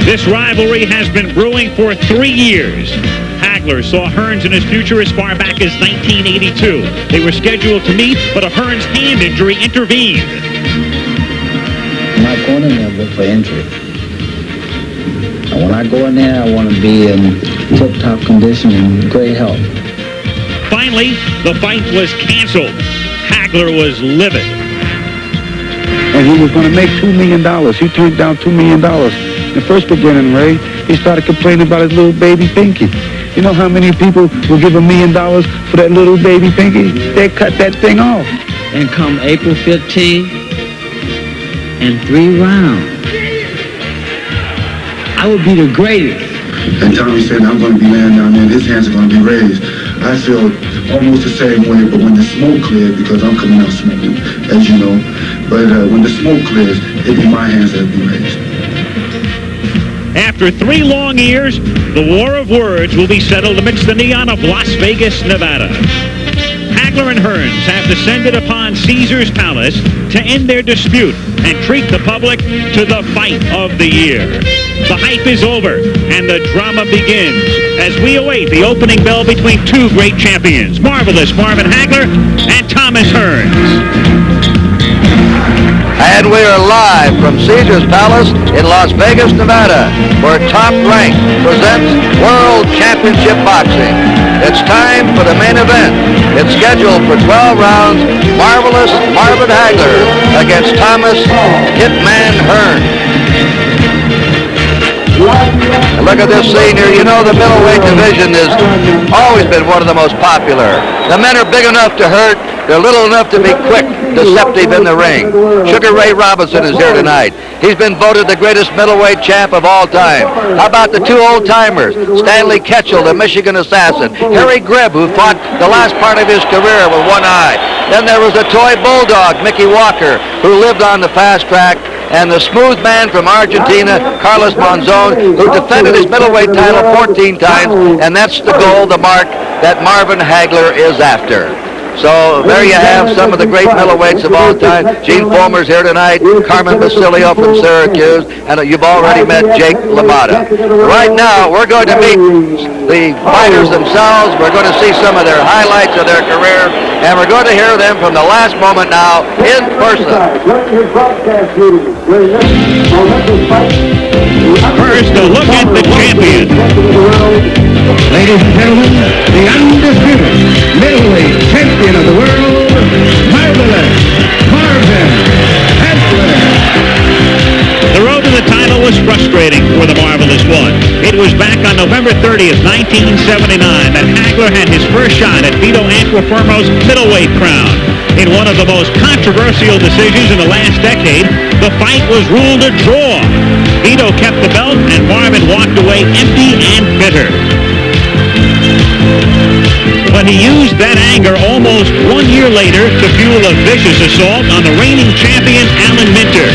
This rivalry has been brewing for 3 years. Hagler saw Hearns in his future as far back as 1982. They were scheduled to meet, but a Hearns hand injury intervened. I'm not going in there to look for injury. And when I go in there, I want to be in tip-top condition and great health. Finally, the fight was canceled. Hagler was livid. And he was going to make $2 million. He turned down $2 million. In the first beginning, Ray, he started complaining about his little baby Pinky. You know how many people will give $1 million for that little baby Pinky? They cut that thing off. And come April 15th, in 3 rounds, I will be the greatest. And Tommy said, I'm going to be laying down there and his hands are going to be raised. I feel almost the same way, but when the smoke clears, because I'm coming out smoking, as you know, but when the smoke clears, it'll be my hands that'll be raised. After 3 long years, the war of words will be settled amidst the neon of Las Vegas, Nevada. Hagler and Hearns have descended upon Caesar's Palace to end their dispute and treat the public to the fight of the year. The hype is over, and the drama begins as we await the opening bell between 2 great champions, Marvelous Marvin Hagler and Thomas Hearns. And we are live from Caesar's Palace in Las Vegas, Nevada, where Top Rank presents World Championship Boxing. It's time for the main event. It's scheduled for 12 rounds. Marvelous Marvin Hagler against Thomas Hitman Hearns. And look at this scene here. You know the middleweight division has always been one of the most popular. The men are big enough to hurt. They're little enough to be quick, deceptive in the ring. Sugar Ray Robinson is here tonight. He's been voted the greatest middleweight champ of all time. How about the 2 old-timers? Stanley Ketchel, the Michigan assassin. Harry Greb, who fought the last part of his career with one eye. Then there was the toy bulldog, Mickey Walker, who lived on the fast track. And the smooth man from Argentina, Carlos Monzon, who defended his middleweight title 14 times. And that's the goal, the mark that Marvin Hagler is after. So there you have some of the great middleweights of all time. Gene Fulmer's here tonight, Carmen Basilio from Syracuse, and you've already met Jake LaMotta. Right now, we're going to meet the fighters themselves. We're going to see some of their highlights of their career, and we're going to hear them from the last moment now in person. First, a look at the champion. Ladies and gentlemen, the undisputed middleweight champion of the world, Marvelous Marvin Hagler. The road to the title was frustrating for the Marvelous One. It was back on November 30th, 1979, that Hagler had his first shot at Vito Antuofermo's middleweight crown. In one of the most controversial decisions in the last decade, the fight was ruled a draw. Vito kept the belt, and Marvin walked away empty and bitter. But he used that anger almost 1 year later to fuel a vicious assault on the reigning champion, Alan Minter.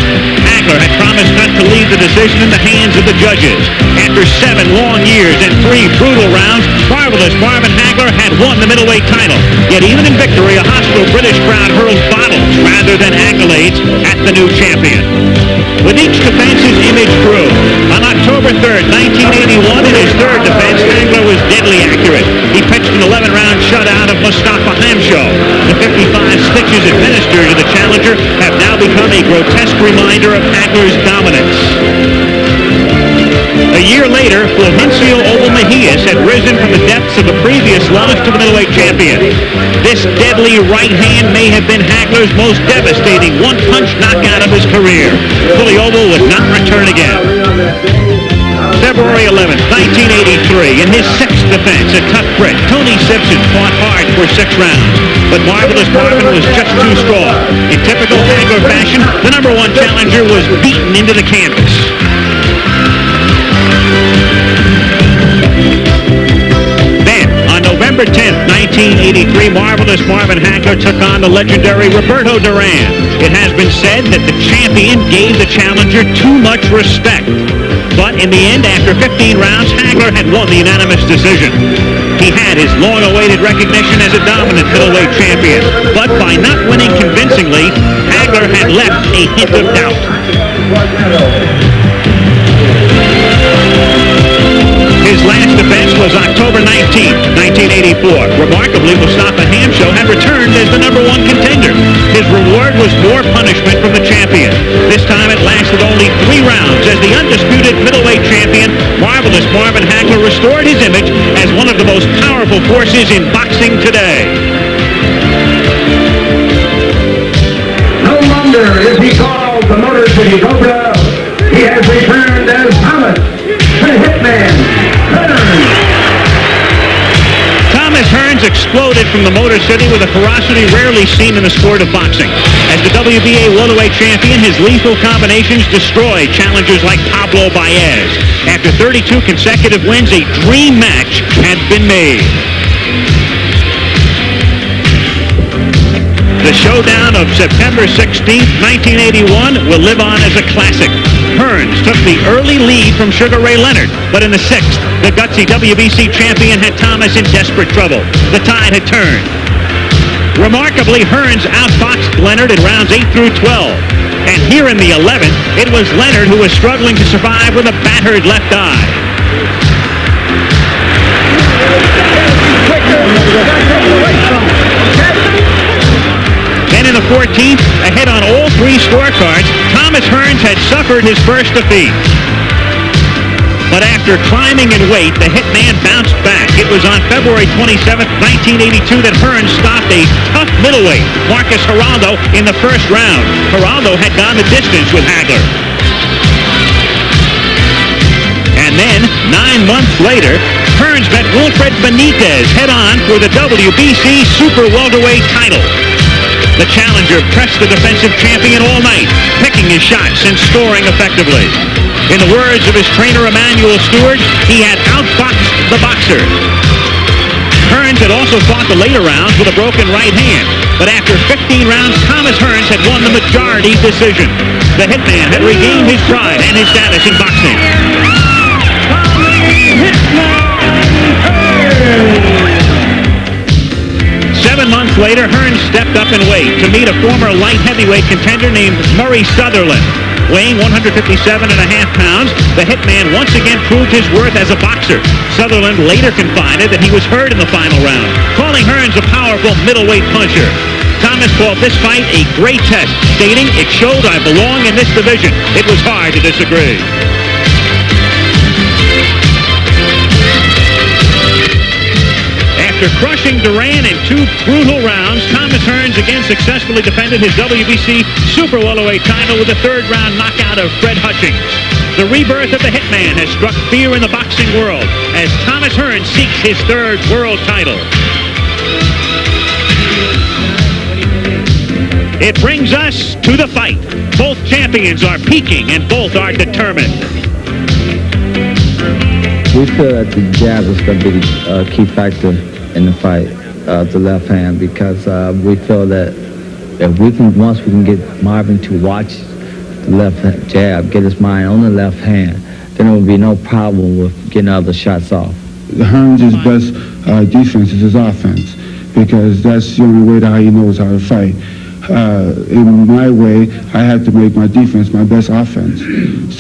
Hagler had promised not to leave the decision in the hands of the judges. After 7 long years and 3 brutal rounds, Marvelous Marvin Hagler had won the middleweight title. Yet even in victory, a hostile British crowd hurled bottles rather than accolades at the new champion. With each defense, his image grew. On October 3rd, 1981, in his 3rd defense, Hagler was deadly accurate. He pitched an 11-round shutout of Mustafa Hamsho. The 55 stitches administered to the challenger have now become a grotesque reminder of Hagler's dominance. A year later, Fulgencio Oval Mejias had risen from the depths of a previous loss to the middleweight champion. This deadly right hand may have been Hagler's most devastating one-punch knockout of his career. Fully Oval would not return again. February 11th, 1983, in his 6th defense at Tough Grit, Tony Simpson fought hard for 6 rounds, but Marvelous Marvin was just too strong. In typical Hagler fashion, the number 1 challenger was beaten into the canvas. Then, on November 10th, 1983, Marvelous Marvin Hagler took on the legendary Roberto Duran. It has been said that the champion gave the challenger too much respect. But in the end, after 15 rounds, Hagler had won the unanimous decision. He had his long-awaited recognition as a dominant middleweight champion. But by not winning convincingly, Hagler had left a hint of doubt. before. Remarkably, Mustafa Hamsho had returned as the #1 contender. His reward was more punishment from the champion. This time it lasted only 3 rounds as the undisputed middleweight champion, Marvelous Marvin Hagler, restored his image as one of the most powerful forces in boxing today. No longer is he called the Motor City Cobra. He has returned as Thomas, the Hitman, Hearns. Thomas Hearns exploded from the Motor City with a ferocity rarely seen in the sport of boxing. As the WBA welterweight champion, his lethal combinations destroyed challengers like Pablo Baez. After 32 consecutive wins, a dream match had been made. The showdown of September 16, 1981 will live on as a classic. Hearns took the early lead from Sugar Ray Leonard, but in the 6th, the gutsy WBC champion had Thomas in desperate trouble. The tide had turned. Remarkably, Hearns outboxed Leonard in rounds 8 through 12. And here in the 11th, it was Leonard who was struggling to survive with a battered left eye. Then in the 14th, ahead on all 3 scorecards, Thomas Hearns had suffered his first defeat. But after climbing in weight, the Hitman bounced back. It was on February 27, 1982 that Hearns stopped a tough middleweight, Marcus Geraldo, in the first round. Geraldo had gone the distance with Hagler. And then, 9 months later, Hearns met Wilfred Benitez head-on for the WBC Super Welterweight title. The challenger pressed the defensive champion all night, picking his shots and scoring effectively. In the words of his trainer Emanuel Stewart, he had outboxed the boxer. Hearns had also fought the later rounds with a broken right hand, but after 15 rounds, Thomas Hearns had won the majority decision. The Hitman had regained his pride and his status in boxing. 7 months later, Hearns stepped up in weight to meet a former light heavyweight contender named Murray Sutherland. Weighing 157.5 pounds, the Hitman once again proved his worth as a boxer. Sutherland later confided that he was hurt in the final round, calling Hearns a powerful middleweight puncher. Thomas called this fight a great test, stating, "It showed I belong in this division." It was hard to disagree. After crushing Duran in 2 brutal rounds, Thomas Hearns again successfully defended his WBC Super Welterweight title with a 3rd-round knockout of Fred Hutchings. The rebirth of the Hitman has struck fear in the boxing world as Thomas Hearns seeks his 3rd world title. It brings us to the fight. Both champions are peaking and both are determined. We feel that the jab is going to be a key factor in the fight, the left hand, because we feel that if we can, once we can get Marvin to watch the left jab, get his mind on the left hand, then there will be no problem with getting other shots off. Hearns' best defense is his offense, because that's the only way that he knows how to fight. In my way, I have to make my defense my best offense.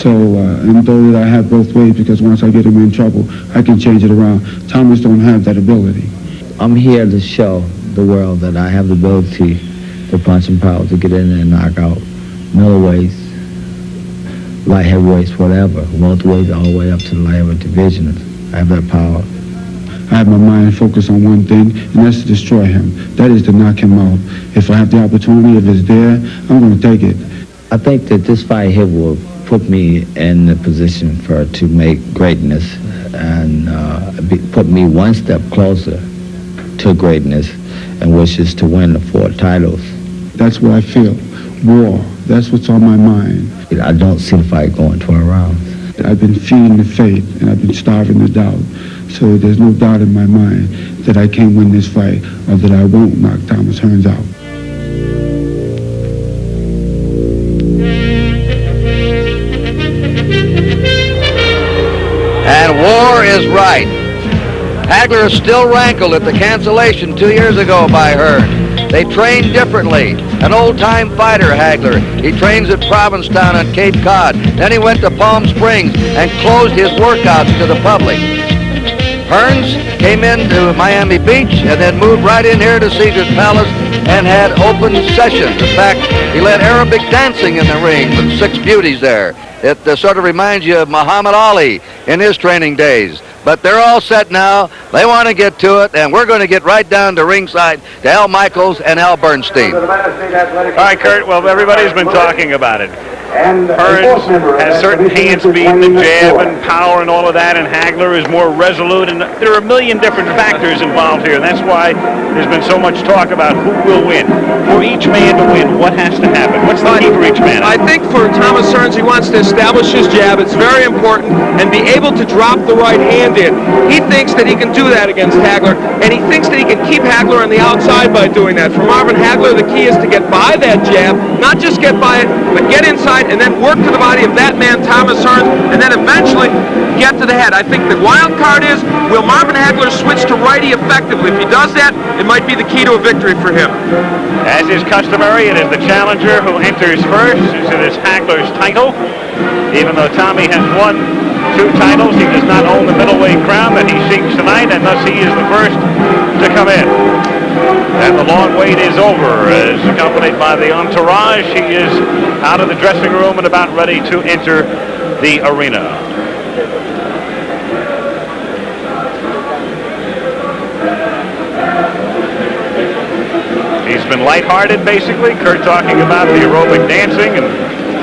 So, and though that I have both ways, because once I get him in trouble, I can change it around. Thomas don't have that ability. I'm here to show the world that I have the ability, the punching power to get in there and knock out middleweights, light heavyweights, whatever, welterweights all the way up to the light heavyweight division. I have that power. I have my mind focused on one thing, and that's to destroy him. That is to knock him out. If I have the opportunity, if it's there, I'm going to take it. I think that this fight here will put me in the position to make greatness and put me one step closer to greatness, and which is to win the 4 titles. That's what I feel. War. That's what's on my mind. I don't see the fight going 12 rounds. I've been feeding the faith, and I've been starving the doubt. So there's no doubt in my mind that I can't win this fight or that I won't knock Thomas Hearns out. And war is right. Hagler is still rankled at the cancellation 2 years ago by Hearns. They train differently. An old-time fighter, Hagler. He trains at Provincetown on Cape Cod. Then he went to Palm Springs and closed his workouts to the public. Hearns came into Miami Beach and then moved right in here to Caesar's Palace and had open sessions. In fact, he led Arabic dancing in the ring with 6 beauties there. It sort of reminds you of Muhammad Ali in his training days. But they're all set now. They want to get to it, and we're going to get right down to ringside to Al Michaels and Al Bernstein. All right, Kurt. Well, everybody's been talking about it. Hearns has certain hand speed, the jab and power and all of that, and Hagler is more resolute, and there are a million different factors involved here, and that's why there's been so much talk about who will win. For each man to win, what has to happen? What's the key for each man? I think for Thomas Hearns, he wants to establish his jab. It's very important, and be able to drop the right hand in. He thinks that he can do that against Hagler, and he thinks that he can keep Hagler on the outside by doing that. For Marvin Hagler, the key is to get by that jab, not just get by it, but get inside and then work to the body of that man, Thomas Hearns, and then eventually get to the head. I think the wild card is, will Marvin Hagler switch to righty effectively? If he does that, it might be the key to a victory for him. As is customary, it is the challenger who enters first. It is Hagler's title. Even though Tommy has won 2 titles, he does not own the middleweight crown that he seeks tonight, and thus he is the first to come in. And the long wait is over, as accompanied by the entourage. He is out of the dressing room and about ready to enter the arena. He's been lighthearted, basically. Kurt talking about the aerobic dancing and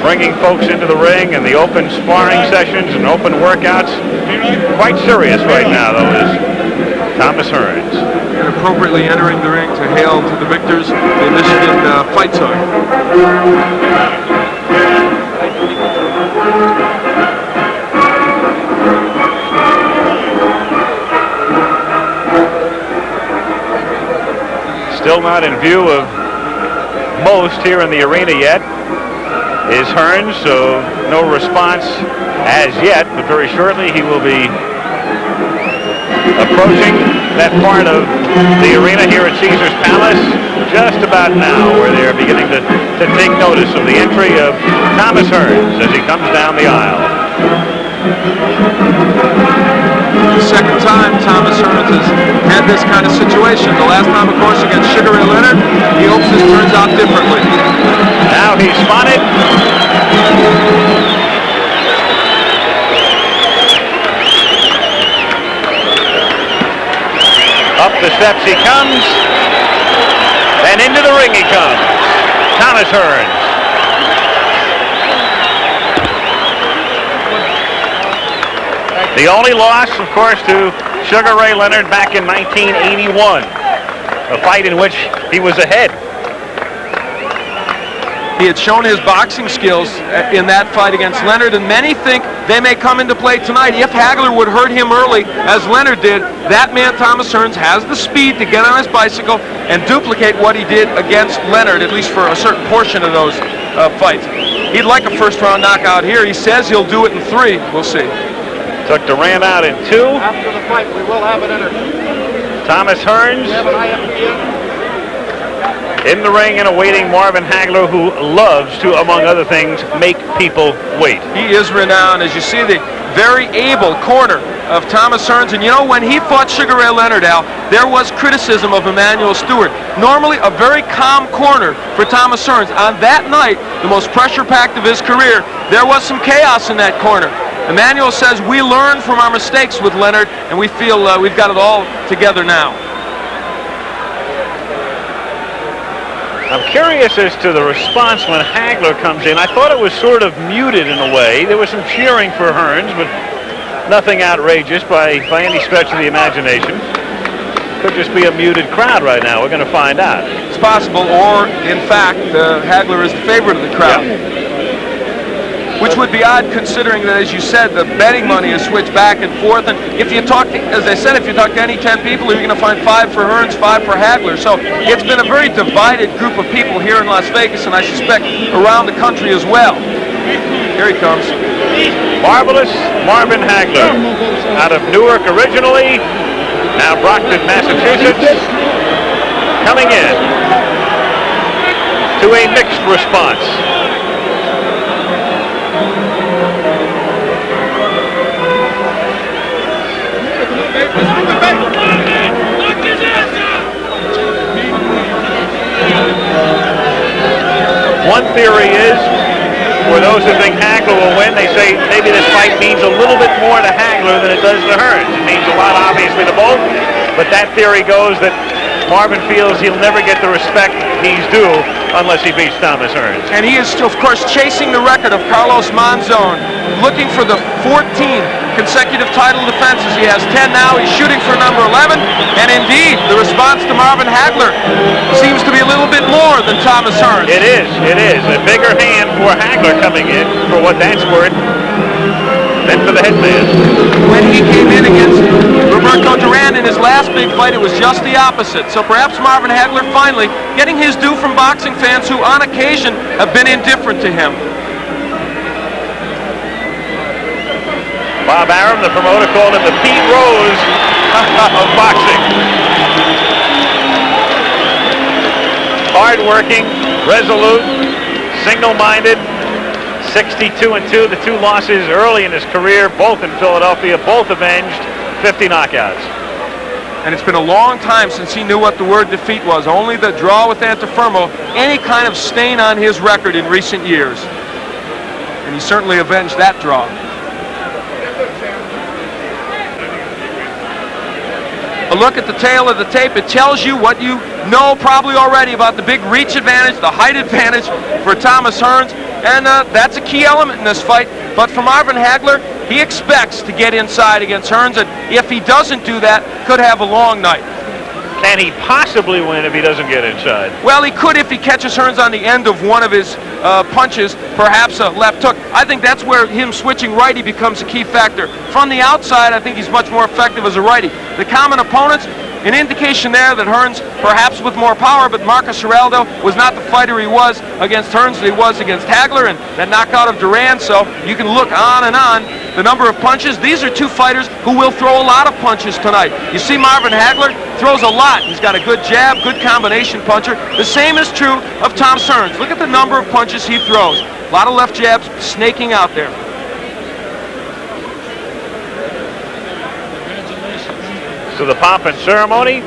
bringing folks into the ring and the open sparring sessions and open workouts. Quite serious right now, though, is Thomas Hearns. And appropriately entering the ring to hail to the victors, the Michigan Fight Zone. Still not in view of most here in the arena yet is Hearns, so no response as yet, but very shortly he will be approaching that part of the arena here at Caesar's Palace just about now, where they're beginning to take notice of the entry of Thomas Hearns as he comes down the aisle. The second time Thomas Hearns has had this kind of situation. The last time, of course, against Sugar Ray Leonard. He hopes this turns out differently. Now he's spotted. Up the steps he comes, and into the ring he comes. Thomas Hearns. The only loss, of course, to Sugar Ray Leonard back in 1981, a fight in which he was ahead. He had shown his boxing skills in that fight against Leonard, and many think they may come into play tonight. If Hagler would hurt him early, as Leonard did, that man, Thomas Hearns, has the speed to get on his bicycle and duplicate what he did against Leonard, at least for a certain portion of those fights. He'd like a first-round knockout here. He says he'll do it in 3. We'll see. Took the ram out in 2. After the fight, we will have it in Thomas Hearns in the ring and awaiting Marvin Hagler, who loves to, among other things, make people wait. He is renowned, as you see, the very able corner of Thomas Hearns. And you know, when he fought Sugar Ray Leonard, Al, there was criticism of Emmanuel Stewart. Normally a very calm corner for Thomas Hearns. On that night, the most pressure-packed of his career, there was some chaos in that corner. Emmanuel says we learned from our mistakes with Leonard, and we feel we've got it all together now. I'm curious as to the response when Hagler comes in. I thought it was sort of muted in a way. There was some cheering for Hearns, but nothing outrageous by any stretch of the imagination. Could just be a muted crowd right now. We're going to find out. It's possible, or in fact, Hagler is the favorite of the crowd. Yep. Which would be odd, considering that, as you said, the betting money is switched back and forth. And if you talk to, as I said, if you talk to any 10 people, you're going to find 5 for Hearns, 5 for Hagler. So it's been a very divided group of people here in Las Vegas, and I suspect around the country as well. Here he comes. Marvelous Marvin Hagler, out of Newark originally, now Brockton, Massachusetts, coming in to a mixed response. one theory is, for those who think Hagler will win, they say maybe this fight means a little bit more to Hagler than it does to Hearns. It means a lot, obviously, to both, but that theory goes that Marvin feels he'll never get the respect he's due unless he beats Thomas Hearns. And he is, of course, chasing the record of Carlos Monzon, looking for the 14 consecutive title defenses. He has 10 now. He's shooting for number 11. And indeed, the response to Marvin Hagler seems to be a little bit more than Thomas Hearns. It is. A bigger hand for Hagler coming in, for what that's worth, than for the Hitman. When he came in against Roberto Duran in his last big fight, it was just the opposite. So perhaps Marvin Hagler finally getting his due from boxing fans who on occasion have been indifferent to him. Bob Arum, the promoter, called him the Pete Rose of boxing. Hard-working, resolute, single-minded, 62-2. The two losses early in his career, both in Philadelphia, both avenged, 50 knockouts. And it's been a long time since he knew what the word defeat was. Only the draw with Antifermo, any kind of stain on his record in recent years. And he certainly avenged that draw. A look at the tail of the tape, it tells you what you know probably already about the big reach advantage, the height advantage for Thomas Hearns, and that's a key element in this fight. But for Marvin Hagler, he expects to get inside against Hearns, and if he doesn't do that, could have a long night. Can he possibly win if he doesn't get inside? Well, he could if he catches Hearns on the end of one of his punches, perhaps a left hook. I think that's where him switching righty becomes a key factor. From the outside, I think he's much more effective as a righty. The common opponents, an indication there that Hearns, perhaps with more power, but Marcus Geraldo was not the fighter he was against Hearns that he was against Hagler, and that knockout of Duran, so you can look on and on. The number of punches, these are two fighters who will throw a lot of punches tonight. You see Marvin Hagler throws a lot. He's got a good jab, good combination puncher. The same is true of Thomas Hearns. Look at the number of punches he throws. A lot of left jabs snaking out there. So the pomp and ceremony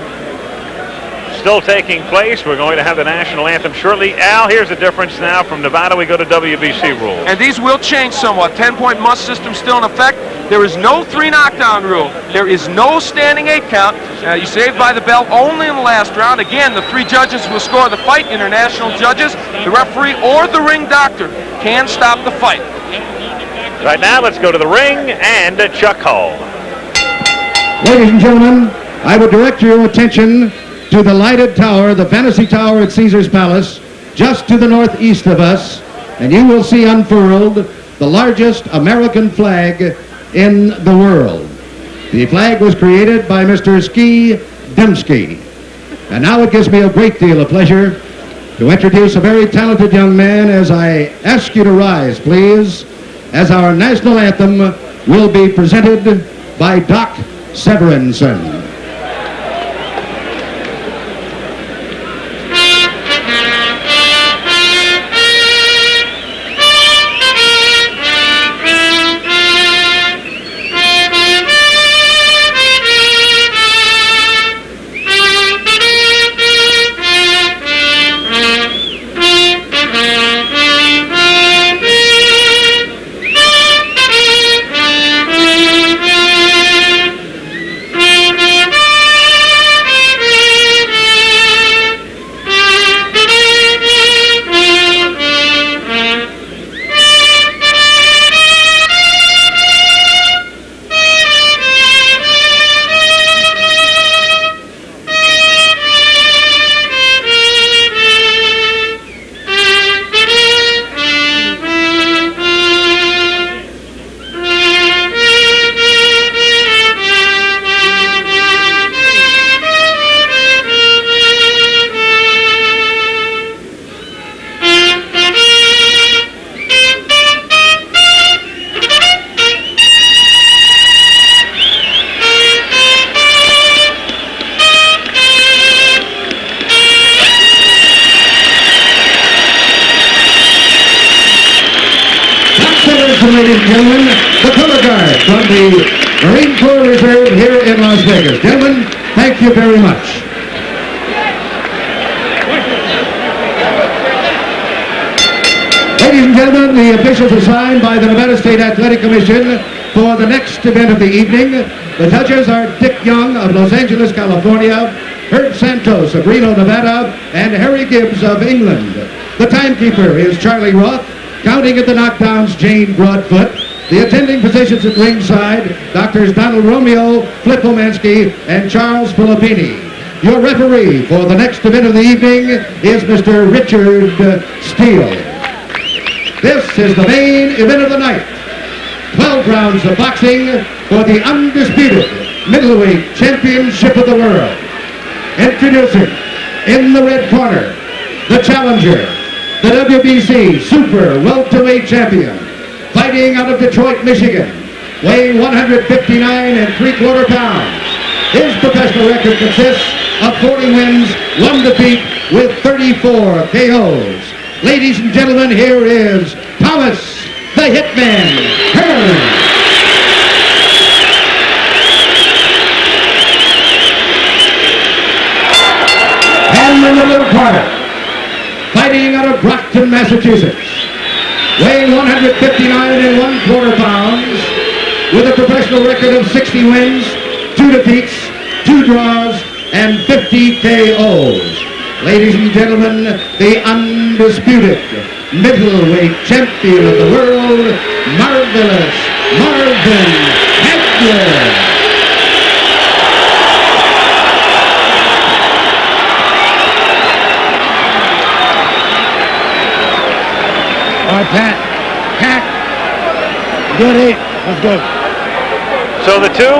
still taking place. We're going to have the national anthem shortly. Al, here's the difference now. From Nevada, we go to WBC rules. And these will change somewhat. 10-point must system still in effect. There is no 3 knockdown rule. There is no standing 8 count. You saved by the bell only in the last round. Again, the 3 judges will score the fight. International judges, the referee, or the ring doctor can stop the fight. Right now, let's go to the ring and Chuck Hull. Ladies and gentlemen, I would direct your attention to the lighted tower, the Fantasy Tower at Caesar's Palace, just to the northeast of us, and you will see unfurled the largest American flag in the world. The flag was created by Mr. Ski Dembski. And now it gives me a great deal of pleasure to introduce a very talented young man as I ask you to rise, please, as our national anthem will be presented by Doc Severinsen. Ladies and gentlemen, the color guard from the Marine Corps Reserve here in Las Vegas. Gentlemen, thank you very much. gentlemen, the officials assigned by the Nevada State Athletic Commission for the next event of the evening. The judges are Dick Young of Los Angeles, California, Herb Santos of Reno, Nevada, and Harry Gibbs of England. The timekeeper is Charlie Roth. Counting at the knockdowns, Jane Broadfoot. The attending physicians at ringside, Doctors Donald Romeo, Flip Omansky, and Charles Filippini. Your referee for the next event of the evening is Mr. Richard Steele. This is the main event of the night. 12 rounds of boxing for the undisputed middleweight championship of the world. Introducing, in the red corner, the challenger, the WBC Super Welterweight Champion, fighting out of Detroit, Michigan, weighing 159 3/4 pounds. His professional record consists of 40 wins, 1 defeat, with 34 KOs. Ladies and gentlemen, here is Thomas, the Hitman, Hearns. And in the little corner, fighting out of Brockton, Massachusetts, weighing 159 1/4 pounds, with a professional record of 60 wins, 2 defeats, 2 draws, and 50 KOs. Ladies and gentlemen, the undisputed middleweight champion of the world, Marvelous Marvin Hagler. All right, Pat, good 8. Let's go. So the two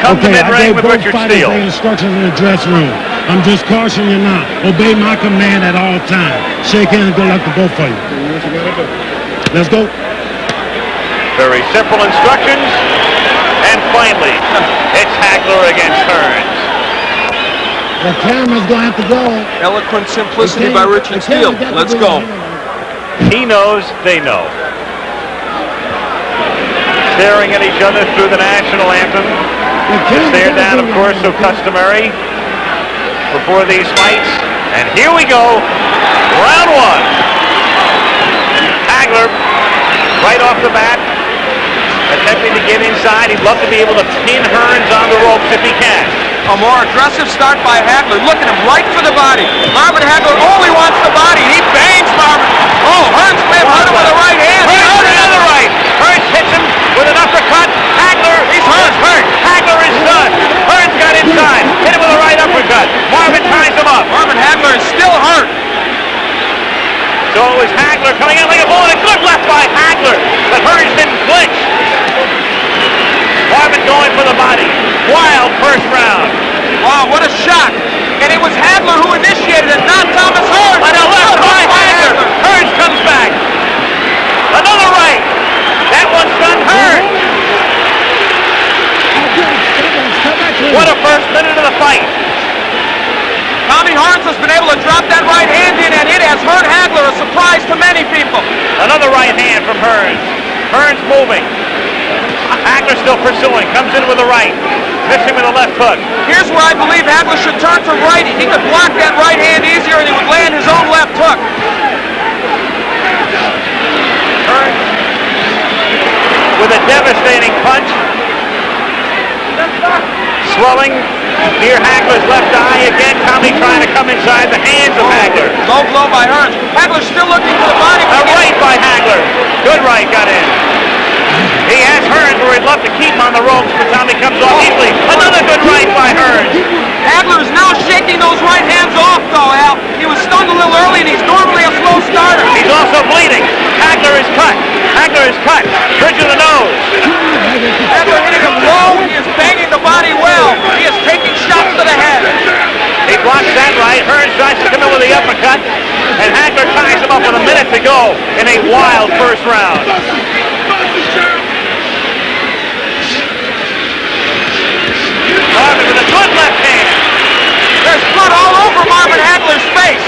come to mid-ring with Richard Steele. Instructions in the dressing room. I'm just cautioning you now. Obey my command at all times. Shake hands, good luck to both of you. Let's go. Very simple instructions. And finally, it's Hagler against Hearns. The camera's going to have to go. Eloquent simplicity by Richard Steele. Let's go. He knows, they know. Staring at each other through the national anthem. The stare down, of course, so customary before these fights. And here we go. Round 1. Hagler, right off the bat, attempting to get inside. He'd love to be able to pin Hearns on the ropes if he can. A more aggressive start by Hagler. Look at him, right for the body. Marvin Hagler only wants the body. He bangs Marvin. Oh, Hearns may have hurt him with a right hand. Hearns with another right. Hearns hits him with an uppercut. Hagler, he's hurt. Hagler is done. Hearns got inside. Hit him with a right uppercut. Marvin ties him up. Marvin Hagler is still hurt. So it was Hagler coming in like a bullet. A good left by Hagler. But Hearns didn't flinch. Marvin going for the body. Wild first round. Wow, what a shot. And it was Hagler who initiated it, not Thomas Hearns. On a left by Hagler. Hearns comes back. Another right. That one stunned Hearns. What a first minute of the fight. Tommy Hearns has been able to drop that right hand in, and it has hurt Hagler, a surprise to many people. Another right hand from Hearns. Hearns moving. Hagler still pursuing. Comes in with a right. Missing with a left hook. Here's where I believe Hagler should turn to righty. He could block that right hand easier, and he would land his own left hook. Hearns with a devastating punch. Swelling near Hagler's left eye. Again, Tommy trying to come inside the hands of Hagler. Low blow by Hearns. Hagler still looking for the body. A right by Hagler. Good right got in. He has Hearns where he'd love to keep him on the ropes, but Tommy comes off easily. Another good right by Hearns. Hagler is now shaking those right hands off, though, Al. He was stunned a little early, and he's normally a slow starter. He's also bleeding. Hagler is cut. Hagler is cut. Bridge of the nose. Hagler hitting him low. He is banging the body well. He is taking shots to the head. He blocks that right. Hearns tries to come in with the uppercut, and Hagler ties him up with a minute to go in a wild first round. Marvin with a good left hand. There's blood all over Marvin Hagler's face.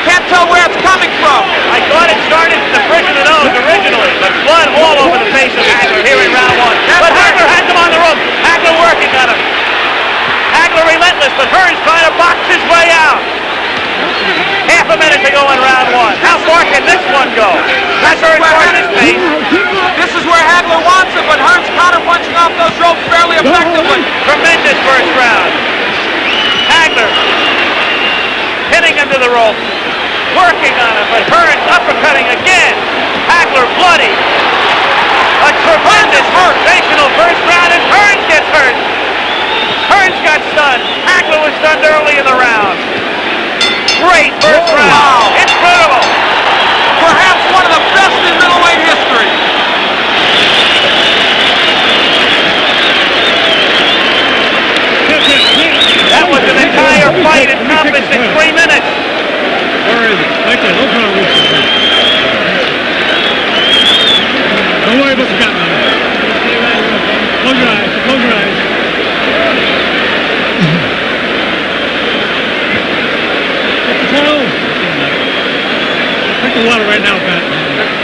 Can't tell where it's coming from. I thought it started at the bridge of the nose originally, but blood all over the face of Hagler here in round 1. But Hagler has him on the rope. Hagler working on him. Hagler relentless, but Hearns trying to box his way out. Half a minute to go in round 1. How far can this one go? got stunned. Hagler was stunned early in the round. Great first round. Incredible. Perhaps one of the best in middleweight history. That was an entire fight encompassed in 3 minutes. Where is it? Right there. Don't try to reach it. Don't worry about the gun, man. Close your eyes. Close your eyes. Take the toe. Drink the water right now, Pat.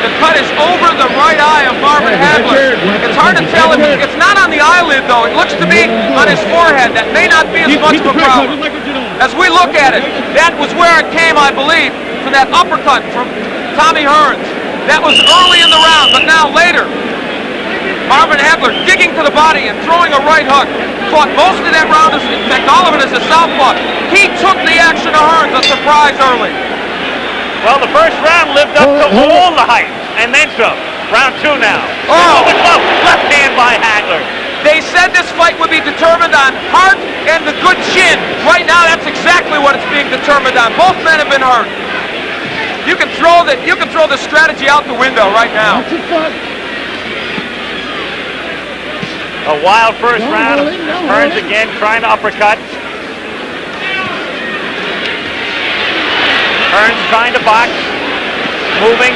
The cut is over the right eye of Marvin Hagler. It's hard to tell. It's not on the eyelid, though. It looks to me on his forehead. That may not be as much of a problem. As we look at it, that was where it came, I believe, from that uppercut from Tommy Hearns. That was early in the round, but now later, Marvin Hagler digging to the body and throwing a right hook. Fought most of that round, in fact, all of it as a southpaw. He took the action of Hearns, a surprise early. Well, the first round lived up to all the hype, and then some. Round 2 now. Oh, the glove, left hand by Hagler. They said this fight would be determined on heart and the good chin. Right now, that's exactly what it's being determined on. Both men have been hurt. You can throw the strategy out the window right now. A wild first round. Hearns again trying to uppercut. Hearns trying to box. Moving,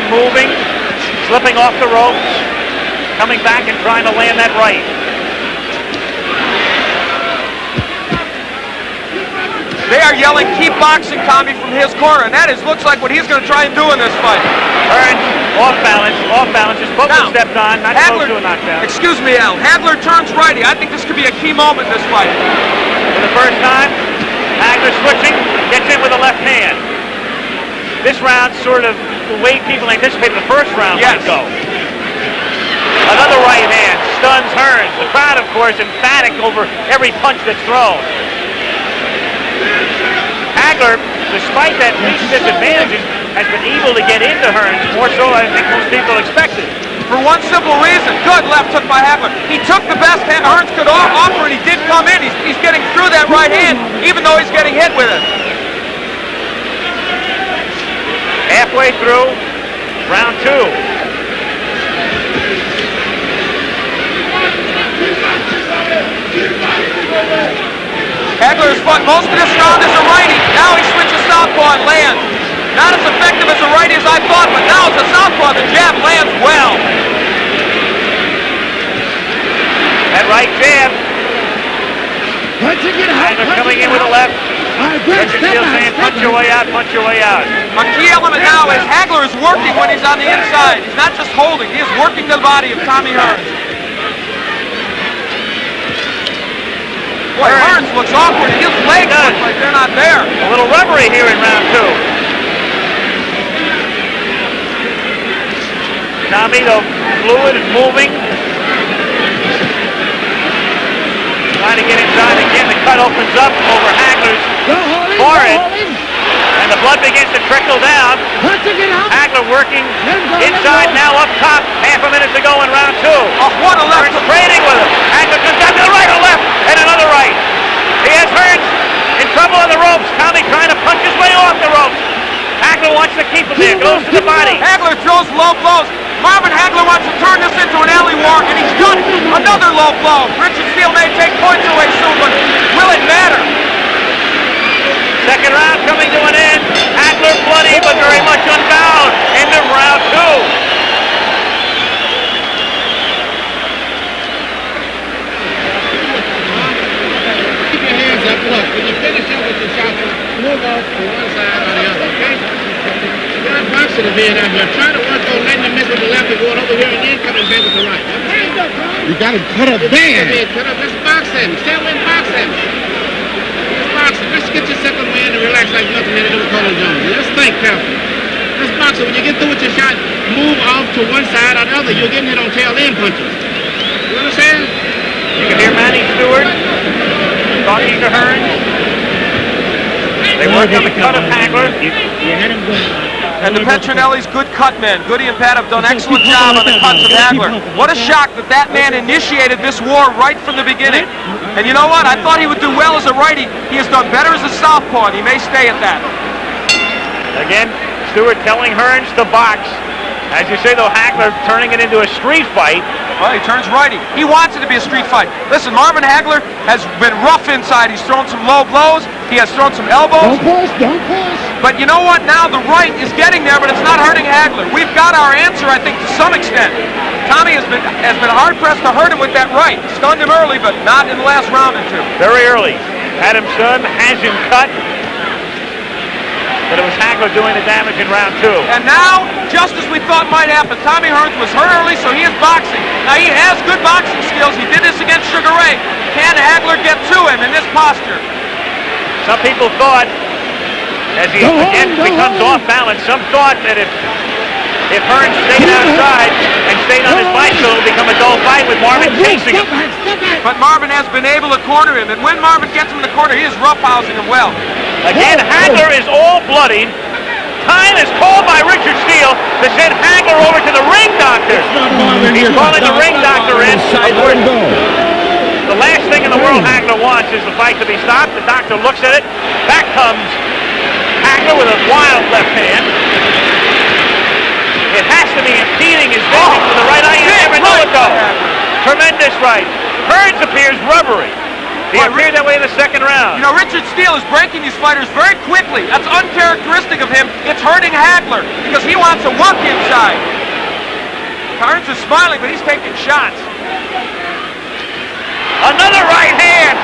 slipping off the ropes. Coming back and trying to land that right. They are yelling, keep boxing, Tommy, from his corner, and that looks like what he's going to try and do in this fight. Hearns off balance, his foot was stepped on, not close to a knockdown. Excuse me, Al. Hagler turns righty. I think this could be a key moment in this fight. For the first time, Hagler switching, gets in with the left hand. This round sort of the way people anticipated the first round might go. Another right hand stuns Hearns. The crowd, of course, emphatic over every punch that's thrown. Hagler, despite that reach disadvantage, has been able to get into Hearns more so I think most people expected. For one simple reason, good left hook by Hagler. He took the best Hearns could offer, and he did come in. He's getting through that right hand, even though he's getting hit with it. Halfway through round 2. Hagler has fought most of this round as a righty. Now he switches southpaw and lands. Not as effective as a righty as I thought, but now as a southpaw, the jab lands well. That right jab. Hagler coming in with a left. Richard still saying punch your way out, punch your way out. A key element now is Hagler is working when he's on the inside. He's not just holding, he is working the body of Tommy Hearns. Boy, Hearns looks awkward. His legs look like they're not there. A little rubbery here in round 2. Tommy, though, fluid and moving. Trying to get inside again. The cut opens up over Hagler's forehead. And the blood begins to trickle down. Hagler working inside, now up top. Half a minute to go in round 2. What a left. Hearns trading with him. Hagler comes down to the right, a left, and another right. He has Hearns in trouble on the ropes. Tommy trying to punch his way off the ropes. Hagler wants to keep him there, goes to the body. Hagler throws low blows. Marvin Hagler wants to turn this into an alley war, and he's done it. Another low blow. Richard Steele may take points away soon, but will it matter? Second round coming to an end. Hagler bloody, but very much unbound. End of round 2. Look, when you finish up with your shot, move off to one side or the other, okay? You're not boxing to be out here. Try to work on letting him miss with the left and going over here and then coming back with the right, okay? You got him cut up bad. Cut up. Let's box him. Stay away and box him. Let's box him. Let's get your second win and relax like nothing had to do with Colin Jones. Let's think carefully. Let's box him. When you get through with your shot, move off to one side or the other. You're getting hit on tail end punches. You understand? You can hear Manny Stewart talking to Hearns. They work on the cut of Hagler. You had him going. And the Petronelli's good cut men. Goody and Pat have done an excellent job on the cuts of Hagler. What a shock that that man initiated this war right from the beginning. And you know what? I thought he would do well as a righty. He has done better as a southpaw, and he may stay at that. Again, Stewart telling Hearns to box. As you say, though, Hagler turning it into a street fight. Well, he turns righty. He wants it to be a street fight. Listen, Marvin Hagler has been rough inside. He's thrown some low blows. He has thrown some elbows. Don't push. But you know what? Now the right is getting there, but it's not hurting Hagler. We've got our answer, I think, to some extent. Tommy has been hard-pressed to hurt him with that right. Stunned him early, but not in the last round or two. Very early. Had him stunned, has him cut. But it was Hagler doing the damage in round 2. And now, just as we thought might happen, Tommy Hearns was hurt early, so he is boxing. Now, he has good boxing skills. He did this against Sugar Ray. Can Hagler get to him in this posture? Some people thought, as he again becomes off balance, some thought that if Hearns stayed outside and stayed on his bicycle, it would become a dull fight with Marvin chasing him. But Marvin has been able to corner him, and when Marvin gets him in the corner, he is roughhousing him well. Again, Hagler is all bloodied. Time is called by Richard Steele to send Hagler over to the ring doctor. He's calling the ring doctor in. The last thing in the world Hagler wants is the fight to be stopped. The doctor looks at it. Back comes Hagler with a wild left hand. It has to be impeding his vision with the right eye. You never know it though. Tremendous right. Hearns appears rubbery. He appeared that way in the second round. You know, Richard Steele is breaking these fighters very quickly. That's uncharacteristic of him. It's hurting Hagler because he wants to work inside. Hearns is smiling, but he's taking shots. Another right hand.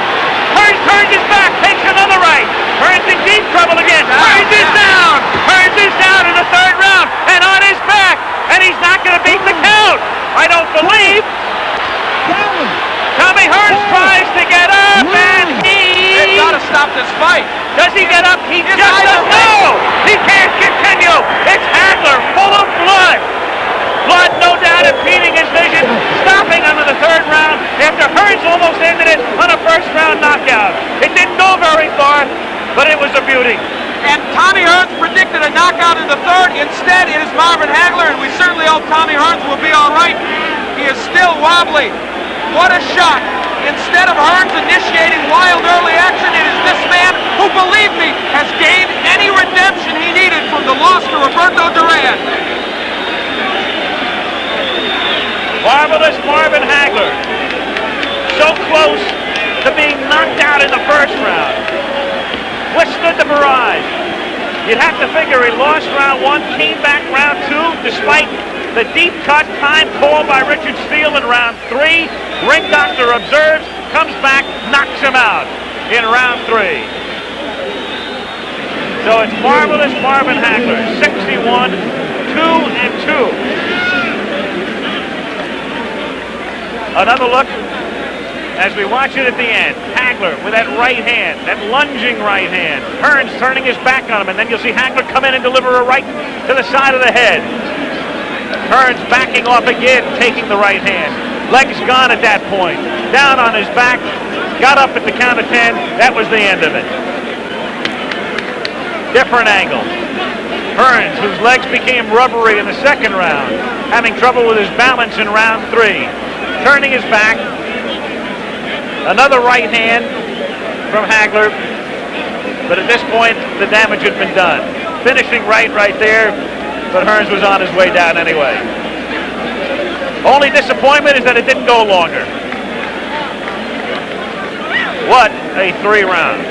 Hearns turns his back, takes another right. Hearns in deep trouble again. Hearns is down. Hearns is down in the third round and on his back. And he's not going to beat the count. I don't believe. Tommy Hearns tries to get up, and They've got to stop this fight. Does he get up? He just doesn't know. He can't continue. It's Hagler, full of blood. Blood, no doubt, impeding his vision. Stopping him in the third round after Hearns almost ended it on a first-round knockout. It didn't go very far, but it was a beauty. And Tommy Hearns predicted a knockout in the third. Instead, it is Marvin Hagler, and we certainly hope Tommy Hearns will be all right. He is still wobbly. What a shock. Instead of Hearns initiating wild early action, it is this man who, believe me, has gained any redemption he needed from the loss to Roberto Duran. Marvelous Marvin Hagler. So close to being knocked out in the first round. Withstood the barrage. You'd have to figure he lost round 1, came back round 2, despite the deep cut time called by Richard Steele in round 3. Ring doctor observes, comes back, knocks him out in round 3. So it's marvelous Marvin Hagler, 61, 2-2. Another look as we watch it at the end. Hagler with that right hand, that lunging right hand. Hearns turning his back on him, and then you'll see Hagler come in and deliver a right to the side of the head. Hearns backing off again, taking the right hand. Legs gone at that point. Down on his back, got up at the count of 10. That was the end of it. Different angle. Hearns, whose legs became rubbery in the second round, having trouble with his balance in round 3. Turning his back. Another right hand from Hagler. But at this point, the damage had been done. Finishing right there. But Hearns was on his way down anyway. Only disappointment is that it didn't go longer. What a 3 rounds.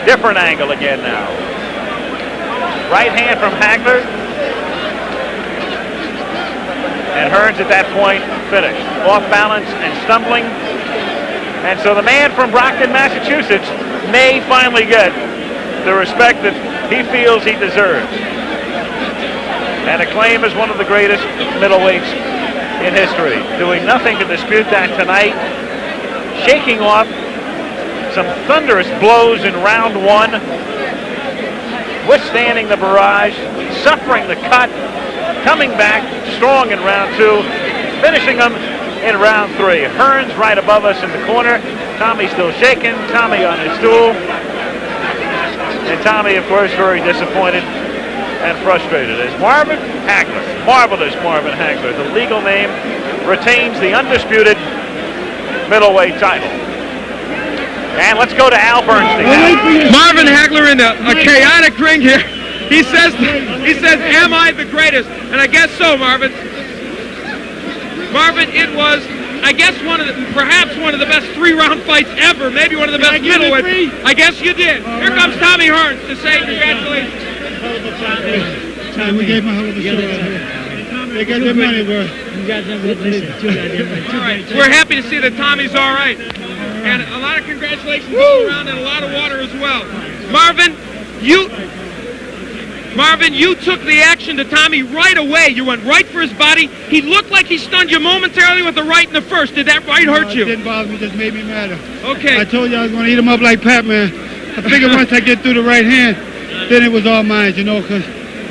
Different angle again now. Right hand from Hagler. And Hearns at that point finished. Off balance and stumbling. And so the man from Brockton, Massachusetts may finally get the respect that he feels he deserves. And acclaim as one of the greatest middleweights in history. Doing nothing to dispute that tonight. Shaking off some thunderous blows in round 1. Withstanding the barrage. Suffering the cut. Coming back strong in round 2. Finishing them in round 3. Hearns right above us in the corner. Tommy still shaking. Tommy on his stool. And Tommy, of course, very disappointed and frustrated as Marvin Hagler, marvelous Marvin Hagler, the legal name, retains the undisputed middleweight title. And let's go to Al Bernstein. Marvin Hagler in a chaotic ring here. He says, am I the greatest? And I guess so, Marvin. Marvin, it was, I guess, perhaps one of the best 3-round fights ever, maybe one of the best middleweights. I guess you did. Here comes Tommy Hearns to say congratulations. Tommy, we gave him a hell of a show. They got their money worth. All right, we're happy to see that Tommy's all right. And a lot of congratulations all around and a lot of water as well. Marvin, you took the action to Tommy right away. You went right for his body. He looked like he stunned you momentarily with the right in the first. Did that right hurt you? It didn't bother me, it just made me madder. Okay. I told you I was going to eat him up like Pac-Man. I figured once I get through the right hand, then it was all mine, you know, because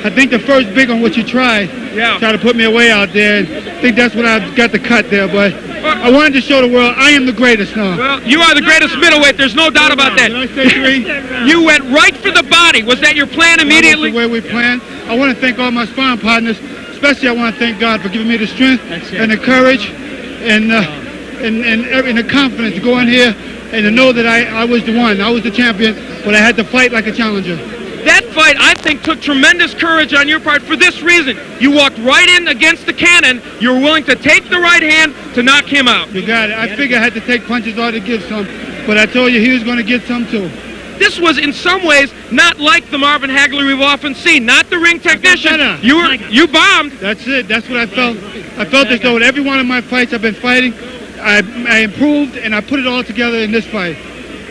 I think the first big one, which you tried to put me away out there, and I think that's when I got the cut there, but I wanted to show the world I am the greatest now. Well, you are the greatest middleweight. There's no doubt about that. Did I say 3? You went right for the body. Was that your plan immediately? That's the way we planned. I want to thank all my sparring partners. Especially I want to thank God for giving me the strength and the courage and the confidence to go in here and to know that I was the one. I was the champion, but I had to fight like a challenger. That fight, I think, took tremendous courage on your part for this reason. You walked right in against the cannon. You were willing to take the right hand to knock him out. You got it. I figured I had to take punches or to give some, but I told you he was going to get some too. This was, in some ways, not like the Marvin Hagler we've often seen. Not the ring technician. You bombed. That's it. That's what I felt. I felt as though in every one of my fights I've been fighting, I improved, and I put it all together in this fight.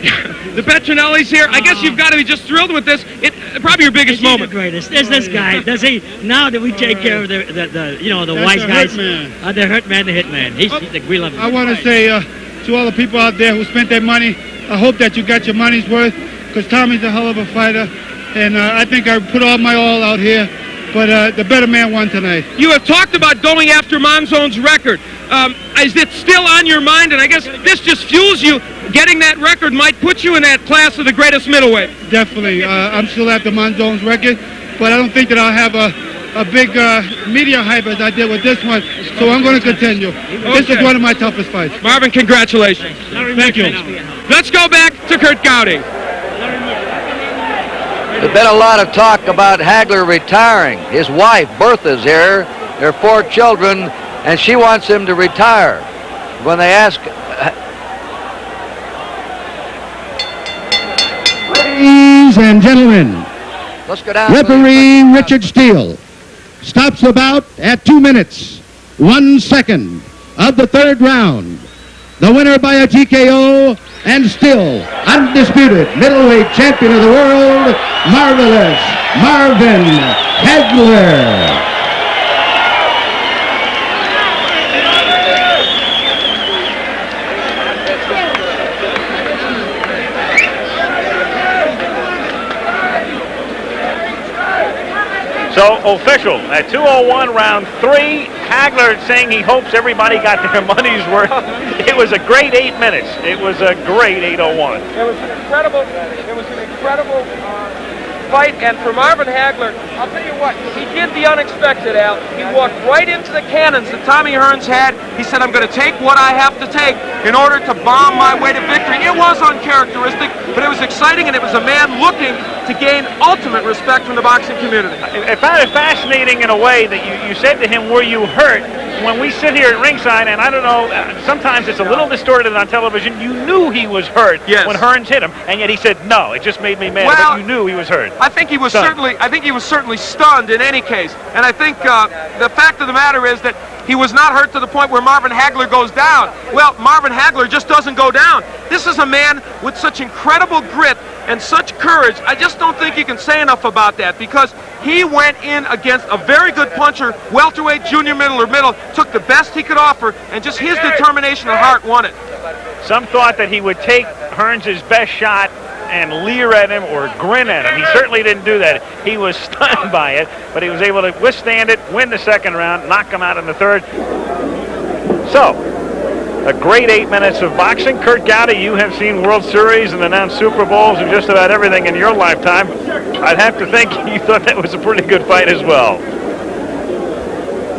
The Petronelli's here. I guess you've got to be just thrilled with this. Probably your biggest moment. The greatest. There's this guy. Does he? Now that we take care of the wise guys, the hurt man, the hitman. We love him. I want to say to all the people out there who spent their money, I hope that you got your money's worth, because Tommy's a hell of a fighter, and I think I put all my all out here. But the better man won tonight. You have talked about going after Monzone's record. Is it still on your mind? And I guess this just fuels you. Getting that record might put you in that class of the greatest middleweight. Definitely. I'm still after Monzone's record, but I don't think that I'll have a big media hype as I did with this one, so I'm going to continue. Okay. This is one of my toughest fights. Marvin, congratulations. Thank you. Let's go back to Kurt Gowdy. There's been a lot of talk about Hagler retiring. His wife, Bertha's here. There are 4 children, and she wants him to retire. When they ask... Ladies and gentlemen, let's go down. Referee Richard Steele stops the bout at 2 minutes, 1 second of the 3rd round. The winner by a TKO and still undisputed middleweight champion of the world, marvelous Marvin Hagler. So official at 2:01, round 3. Hagler saying he hopes everybody got their money's worth. It was a great 8 minutes. It was a great 8:01. It was an incredible fight, and for Marvin Hagler, I'll tell you what, he did the unexpected, Al. He walked right into the cannons that Tommy Hearns had. He said, I'm going to take what I have to take in order to bomb my way to victory. It was uncharacteristic, but it was exciting, and it was a man looking to gain ultimate respect from the boxing community. I found it fascinating in a way that you said to him, were you hurt? When we sit here at ringside, and I don't know, sometimes it's a little distorted on television, you knew he was hurt when Hearns hit him, and yet he said, no, it just made me mad, but you knew he was hurt. I think he was certainly stunned in any case, and I think the fact of the matter is that he was not hurt to the point where Marvin Hagler goes down. Well, Marvin Hagler just doesn't go down. This is a man with such incredible grit and such courage. I just don't think you can say enough about that, because he went in against a very good puncher, welterweight, junior middle, or middle, took the best he could offer, and just his determination and heart won it. Some thought that he would take Hearns' best shot and leer at him or grin at him. He certainly didn't do that. He was stunned by it, but he was able to withstand it, win the 2nd round, knock him out in the 3rd. So, A great 8 minutes of boxing. Kurt Gowdy, you have seen World Series and announced Super Bowls and just about everything in your lifetime. I'd have to think you thought that was a pretty good fight as well.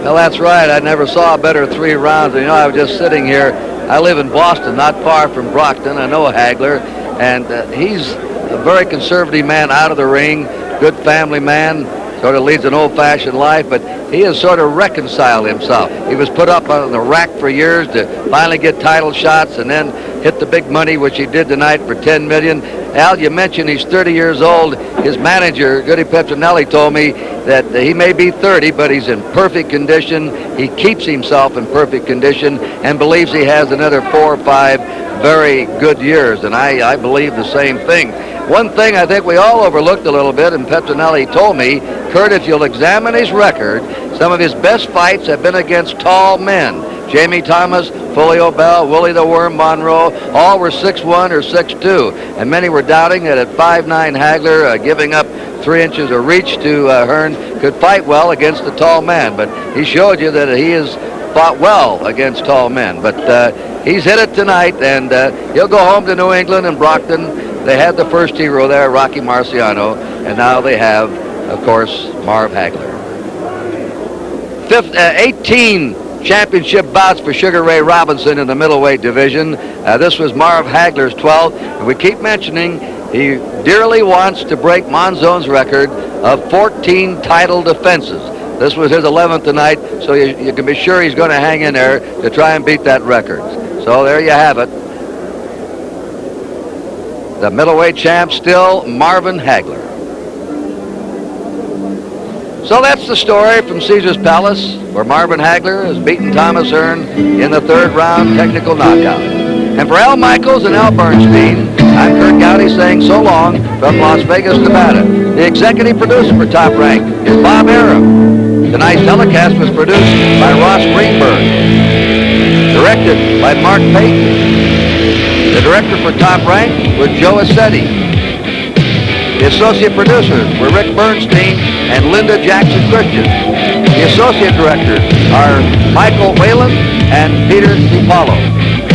Well, that's right. I never saw a better 3 rounds. You know, I was just sitting here. I live in Boston, not far from Brockton. I know Hagler, and he's a very conservative man out of the ring, good family man, sort of leads an old-fashioned life, but he has sort of reconciled himself. He was put up on the rack for years to finally get title shots and then hit the big money, which he did tonight for $10 million. Al, you mentioned he's 30 years old. His manager, Goody Petronelli, told me that he may be 30, but he's in perfect condition. He keeps himself in perfect condition and believes he has another 4 or 5 very good years, and I believe the same thing. One thing I think we all overlooked a little bit, and Petronelli told me, Kurt, if you'll examine his record, some of his best fights have been against tall men. Jamie Thomas, Folio Bell, Willie the Worm Monroe, all were 6'1" or 6'2", and many were doubting that at 5'9", Hagler, giving up 3 inches of reach to Hearn, could fight well against a tall man. But he showed you that he has fought well against tall men. But he's hit it tonight, and he'll go home to New England and Brockton. They had the first hero there, Rocky Marciano, and now they have, of course, Marv Hagler. 18 championship bouts for Sugar Ray Robinson in the middleweight division. This was Marv Hagler's 12th, and we keep mentioning he dearly wants to break Monzone's record of 14 title defenses. This was his 11th tonight, so you can be sure he's going to hang in there to try and beat that record. So there you have it. The middleweight champ still Marvin Hagler. So that's the story from Caesar's Palace, where Marvin Hagler has beaten Thomas Hearn in the 3rd round technical knockout. And for Al Michaels and Al Bernstein, I'm Kurt Gowdy saying so long from Las Vegas, Nevada. The executive producer for Top Rank is Bob Arum. Tonight's telecast was produced by Ross Greenberg, directed by Mark Payton. The director for Top Rank was Joe Assetti. The associate producers were Rick Bernstein and Linda Jackson Christian. The associate directors are Michael Whalen and Peter DiPaolo.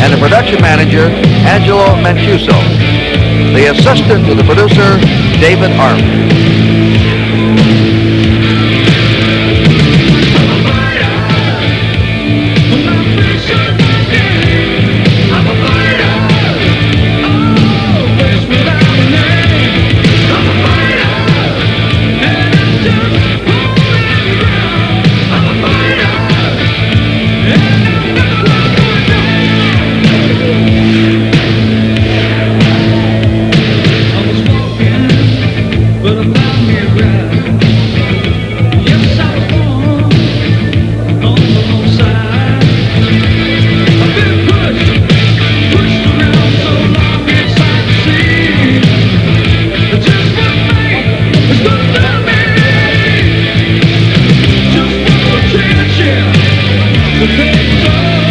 And the production manager, Angelo Mancuso. The assistant to the producer, David Arm. The